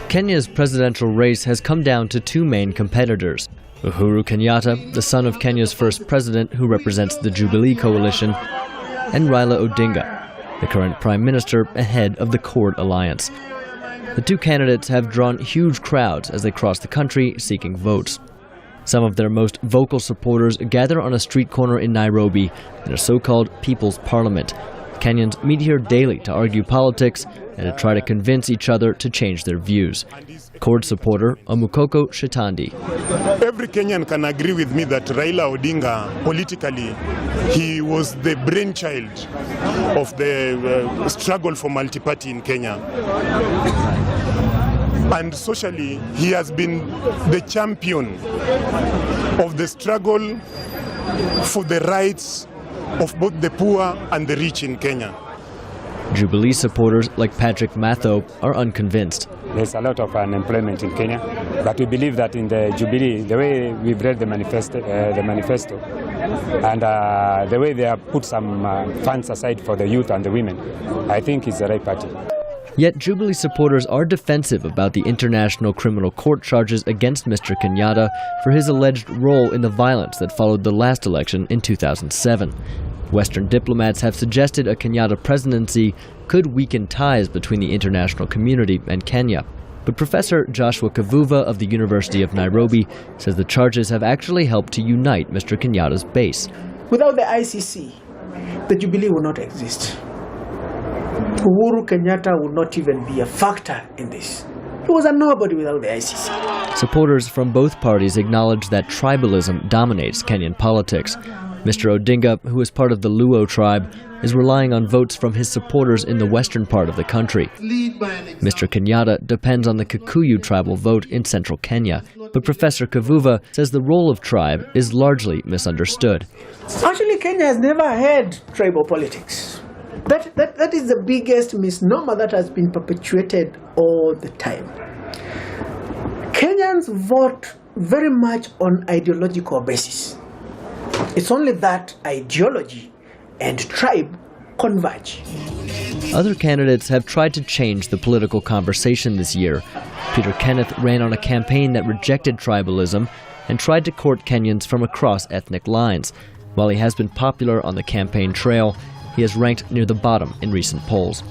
Kenya's presidential race has come down to two main competitors. Uhuru Kenyatta, the son of Kenya's first president who represents the Jubilee coalition, and Raila Odinga, the current prime minister ahead of the Accord alliance. The two candidates have drawn huge crowds as they cross the country seeking votes. Some of their most vocal supporters gather on a street corner in Nairobi in a so-called People's Parliament. Kenyans meet here daily to argue politics and to try to convince each other to change their views. Accord supporter Omukoko Shitandi. Every Kenyan can agree with me that Raila Odinga, politically, he was the brainchild of the struggle for multi-party in Kenya. And socially, he has been the champion of the struggle for the rights of both the poor and the rich in Kenya. Jubilee supporters like Matho are unconvinced. There's a lot of unemployment in Kenya, but we believe that in the Jubilee, the way we've read the manifesto and the way they have put some funds aside for the youth and the women, I think it's the right party. Yet Jubilee supporters are defensive about the International Criminal Court charges against Mr. Kenyatta for his alleged role in the violence that followed the last election in 2007. Western diplomats have suggested a Kenyatta presidency could weaken ties between the international community and Kenya. But Professor Joshua Kivuva of the University of Nairobi says the charges have actually helped to unite Mr. Kenyatta's base. Without the ICC, the Jubilee would not exist. Uhuru Kenyatta would not even be a factor in this. He was a nobody without the ICC. Supporters from both parties acknowledge that tribalism dominates Kenyan politics. Mr. Odinga, who is part of the Luo tribe, is relying on votes from his supporters in the western part of the country. Mr. Kenyatta depends on the Kikuyu tribal vote in central Kenya, but Professor Kivuva says the role of tribe is largely misunderstood. Actually, Kenya has never had tribal politics. That is the biggest misnomer that has been perpetuated all the time. Kenyans vote very much on ideological basis. It's only that ideology and tribe converge. Other candidates have tried to change the political conversation this year. Peter Kenneth ran on a campaign that rejected tribalism and tried to court Kenyans from across ethnic lines. While he has been popular on the campaign trail, he has ranked near the bottom in recent polls.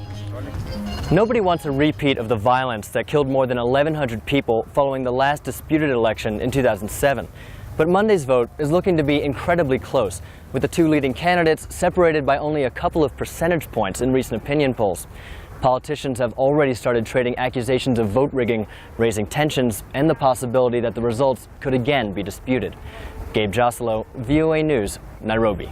Nobody wants a repeat of the violence that killed more than 1,100 people following the last disputed election in 2007. But Monday's vote is looking to be incredibly close, with the two leading candidates separated by only a couple of percentage points in recent opinion polls. Politicians have already started trading accusations of vote rigging, raising tensions and the possibility that the results could again be disputed. Gabe, Joselow, VOA News, Nairobi.